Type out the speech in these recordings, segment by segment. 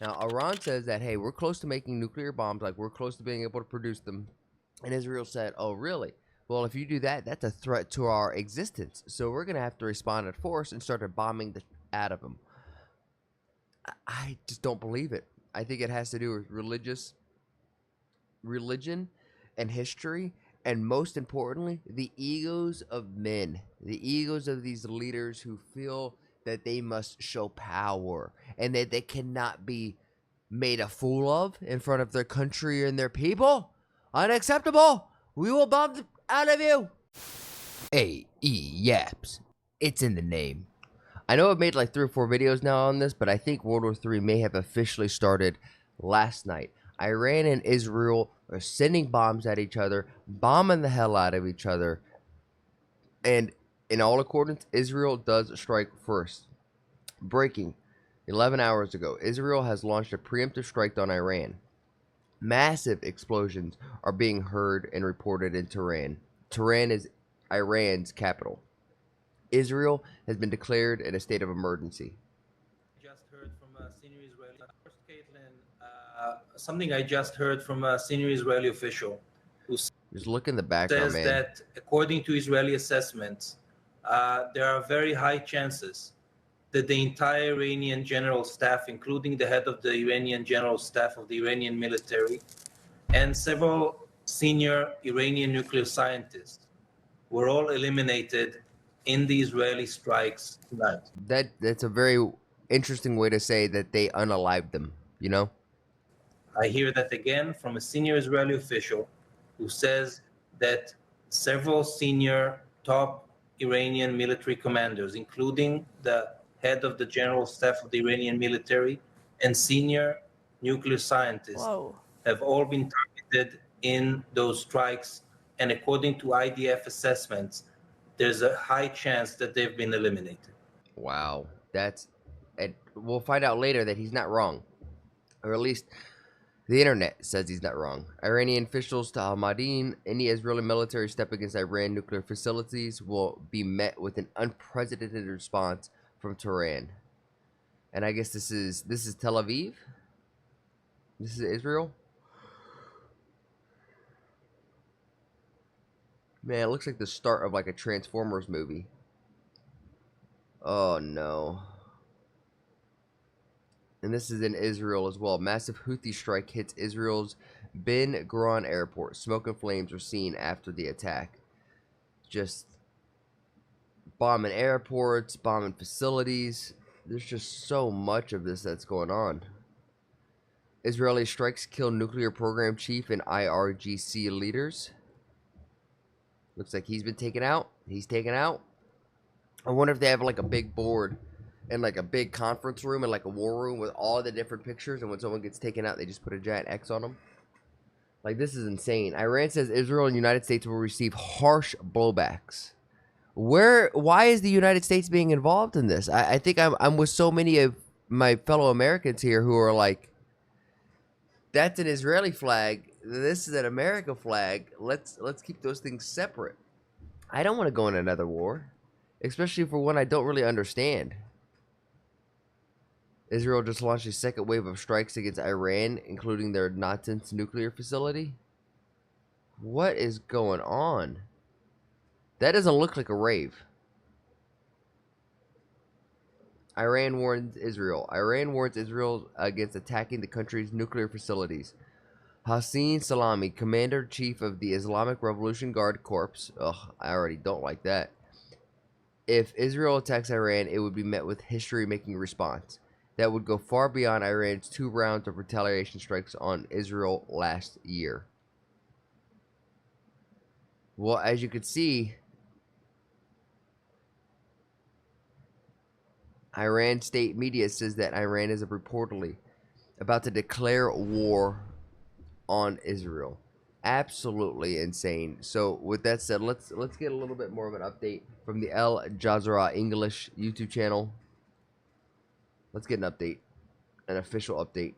Now, Iran says that, hey, we're close to making nuclear bombs, like we're close to being able to produce them. And Israel said, oh, really? Well, if you do that, that's a threat to our existence. So we're going to have to respond in force and start bombing the out of them. I just don't believe it. I think it has to do with religion and history, and most importantly, the egos of men, the egos of these leaders who feel that they must show power and that they cannot be made a fool of in front of their country and their people. Unacceptable. We will bomb the out of you. Yaps. It's in the name. I know I've made like 3 or 4 videos now on this, but I think World War III may have officially started last night. Iran and Israel are sending bombs at each other, bombing the hell out of each other, and in all accordance, Israel does strike first. Breaking 11 hours ago, Israel has launched a preemptive strike on Iran. Massive explosions are being heard and reported in Tehran. Tehran is Iran's capital. Israel has been declared in a state of emergency. Just heard from a senior Israeli. First, Caitlin, something I just heard from a senior Israeli official who Just look in the background, says man. that, according to Israeli assessments, there are very high chances that the entire Iranian general staff, including the head of the Iranian general staff of the Iranian military, and several senior Iranian nuclear scientists, were all eliminated in the Israeli strikes tonight. That's a very interesting way to say that they unalived them, you know? I hear that again from a senior Israeli official who says that several senior top Iranian military commanders, including the head of the general staff of the Iranian military and senior nuclear scientists, Whoa. have all been targeted in those strikes. And according to IDF assessments, there's a high chance that they've been eliminated. Wow. That's and we'll find out later that he's not wrong. Or at least the internet says he's not wrong. Iranian officials to Ahmadine, any Israeli military step against Iran nuclear facilities will be met with an unprecedented response from Tehran. And I guess this is Tel Aviv? This is Israel? Man, it looks like the start of like a Transformers movie. Oh no. And this is in Israel as well. Massive Houthi strike hits Israel's Ben Gurion airport. Smoke and flames are seen after the attack. Just bombing airports, bombing facilities. There's just so much of this that's going on. Israeli strikes kill nuclear program chief and IRGC leaders. Looks like he's been taken out. He's taken out. I wonder if they have like a big board and like a big conference room and like a war room with all the different pictures, and when someone gets taken out, they just put a giant X on them. Like, this is insane. Iran says Israel and the United States will receive harsh blowbacks. Why is the United States being involved in this? I think I'm with so many of my fellow Americans here who are like, that's an Israeli flag. This is an America flag. Let's keep those things separate. I don't want to go in another war, especially for one I don't really understand. Israel just launched a second wave of strikes against Iran, including their Natanz nuclear facility. What is going on? That doesn't look like a rave. Iran warns Israel. Iran warns Israel against attacking the country's nuclear facilities. Hossein Salami, commander-in-chief of the Islamic Revolution Guard Corps. Ugh, I already don't like that. If Israel attacks Iran, it would be met with history-making response that would go far beyond Iran's 2 rounds of retaliation strikes on Israel last year. Well, as you can see, Iran state media says that Iran is reportedly about to declare war on Israel. Absolutely insane. So with that said, let's get a little bit more of an update from the Al Jazeera English YouTube channel. Let's get an update, an official update.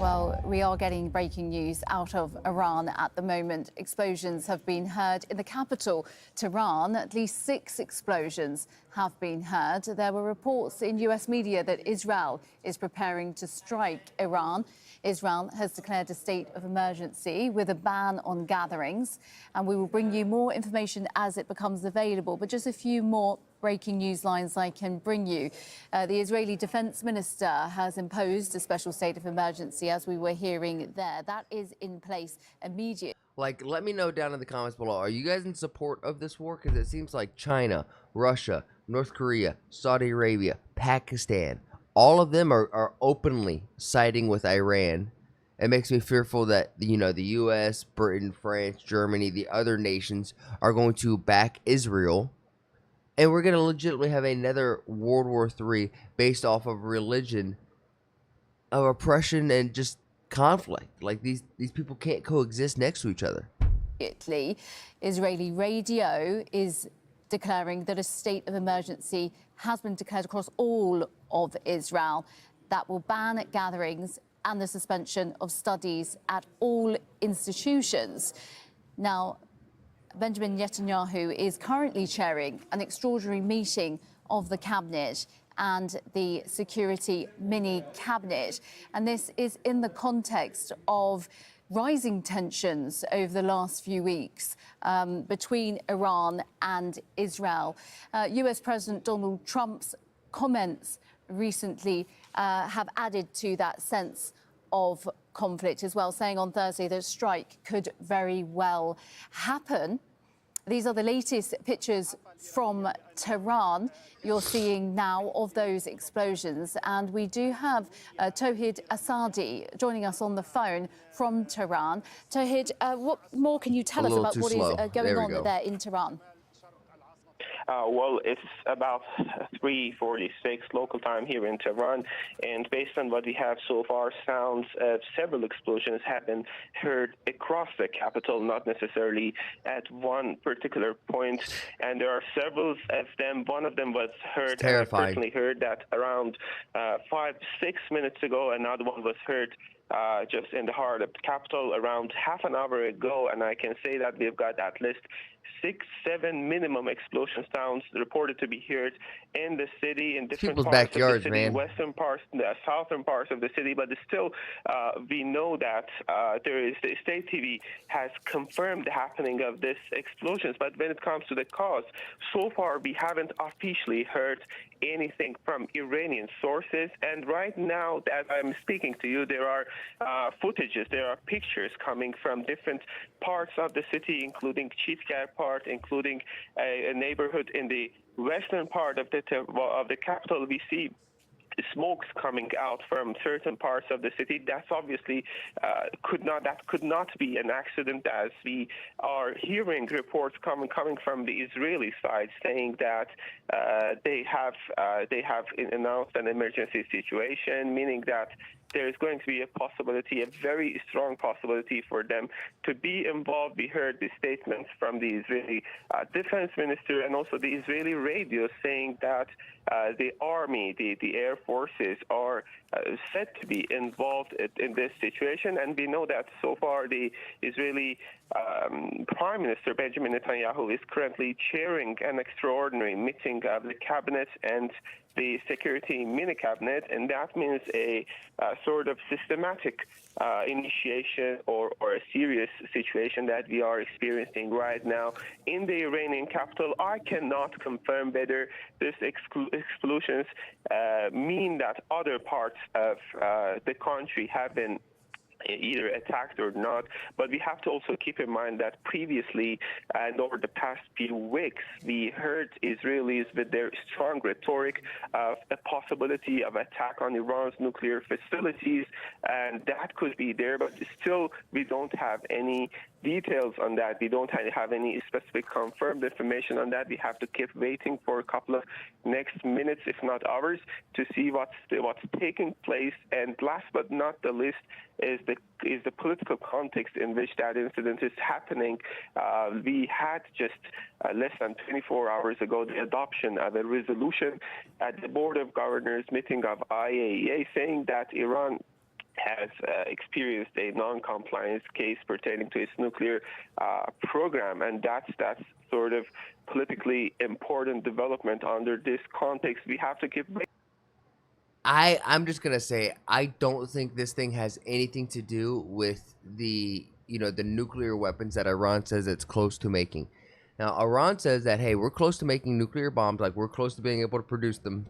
Well, we are getting breaking news out of Iran at the moment. Explosions have been heard in the capital, Tehran. At least 6 explosions have been heard. There were reports in US media that Israel is preparing to strike Iran. Israel has declared a state of emergency with a ban on gatherings. And we will bring you more information as it becomes available. But just a few more breaking news lines I can bring you. The Israeli Defense Minister has imposed a special state of emergency, as we were hearing there. That is in place immediately. Like, let me know down in the comments below. Are you guys in support of this war? Because it seems like China, Russia, North Korea, Saudi Arabia, Pakistan, all of them are openly siding with Iran. It makes me fearful that, the U.S., Britain, France, Germany, the other nations are going to back Israel. And we're going to legitimately have another World War III based off of religion, of oppression, and just conflict. Like, these people can't coexist next to each other. Israeli radio is declaring that a state of emergency has been declared across all of Israel that will ban gatherings and the suspension of studies at all institutions. Now, Benjamin Netanyahu is currently chairing an extraordinary meeting of the cabinet and the security mini cabinet. And this is in the context of rising tensions over the last few weeks between Iran and Israel. US President Donald Trump's comments recently have added to that sense of conflict as well, saying on Thursday that a strike could very well happen. These are the latest pictures from Tehran you're seeing now of those explosions. And we do have Tauhid Asadi joining us on the phone from Tehran. Tauhid, what more can you tell us about what is going on there in Tehran? Well, it's about 3:46 local time here in Tehran, and based on what we have so far, sounds of several explosions have been heard across the capital, not necessarily at one particular point. And there are several of them. One of them was heard, and I personally heard that around 5-6 minutes ago. Another one was heard just in the heart of the capital around half an hour ago, and I can say that we've got at least 6-7 minimum explosion sounds reported to be heard in the city, in different parts of the city, western parts, the southern parts of the city. But still, we know that the state TV has confirmed the happening of these explosions. But when it comes to the cause, so far we haven't officially heard anything from Iranian sources. And right now, as I'm speaking to you, there are footages, there are pictures coming from different parts of the city, including Chitgar part, including a neighborhood in the western part of the capital. We see smokes coming out from certain parts of the city. That's obviously could not be an accident, as we are hearing reports coming from the Israeli side saying that they have announced an emergency situation, meaning that there is going to be a possibility, a very strong possibility for them to be involved. We heard the statements from the Israeli defense minister and also the Israeli radio saying that the army, the air forces are said to be involved in this situation. And we know that so far the Israeli Prime Minister Benjamin Netanyahu is currently chairing an extraordinary meeting of the cabinet and the security mini cabinet, and that means a sort of systematic initiation or a serious situation that we are experiencing right now in the Iranian capital. I cannot confirm whether these explosions mean that other parts of the country have been either attacked or not, but we have to also keep in mind that previously and over the past few weeks, we heard Israelis with their strong rhetoric of a possibility of attack on Iran's nuclear facilities, and that could be there, but still we don't have any details on that. We don't have any specific confirmed information on that. We have to keep waiting for a couple of next minutes, if not hours, to see what's taking place. And last but not the least is the political context in which that incident is happening. We had just less than 24 hours ago the adoption of a resolution at the Board of Governors meeting of IAEA saying that Iran has experienced a non-compliance case pertaining to its nuclear program, and that's sort of politically important development under this context. We have to keep. I'm just gonna say I don't think this thing has anything to do with the the nuclear weapons that Iran says it's close to making. Now Iran says that, hey, we're close to making nuclear bombs, like we're close to being able to produce them,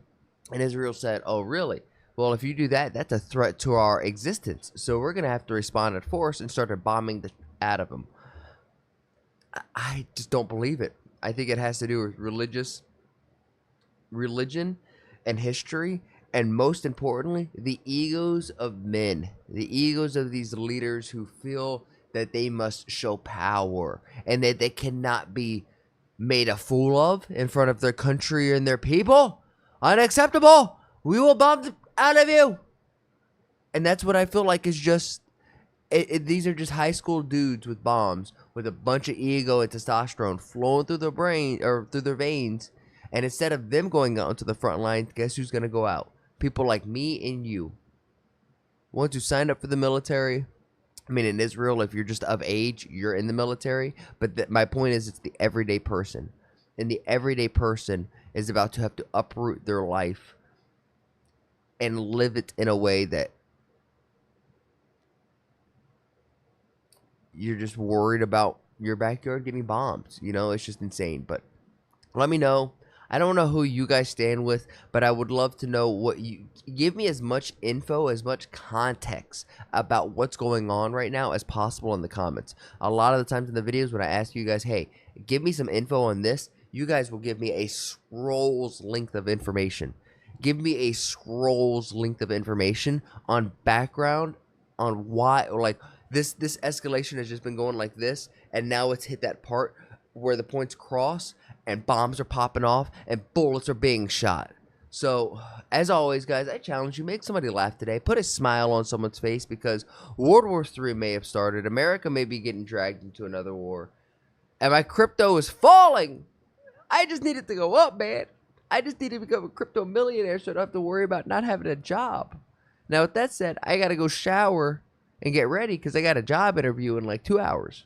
and Israel said, oh really? Well, if you do that, that's a threat to our existence, so we're gonna have to respond in force and start bombing the out of them. I just don't believe it. I think it has to do with religion and history, and most importantly, the egos of men, the egos of these leaders who feel that they must show power and that they cannot be made a fool of in front of their country and their people. Unacceptable. We will bomb the out of you. And that's what I feel like is just these are just high school dudes with bombs with a bunch of ego and testosterone flowing through their brain or through their veins. And instead of them going out into the front line, guess who's going to go out? People like me and you. Once you sign up for the military, I mean, in Israel, if you're just of age, you're in the military. But my point is, it's the everyday person. And the everyday person is about to have to uproot their life and live it in a way that you're just worried about your backyard getting bombed. It's just insane. But let me know. I don't know who you guys stand with, but I would love to know what you give me as much info, as much context about what's going on right now as possible in the comments. A lot of the times in the videos when I ask you guys, hey, give me some info on this, you guys will give me a scroll's length of information. Give me a scroll's length of information on background, on why, or like this escalation has just been going like this, and now it's hit that part where the points cross and bombs are popping off and bullets are being shot. So, as always, guys, I challenge you, make somebody laugh today. Put a smile on someone's face, because World War III may have started. America may be getting dragged into another war. And my crypto is falling. I just need it to go up, man. I just need to become a crypto millionaire so I don't have to worry about not having a job. Now, with that said, I got to go shower and get ready because I got a job interview in like 2 hours.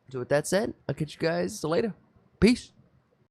So with that said, I'll catch you guys later. Peace.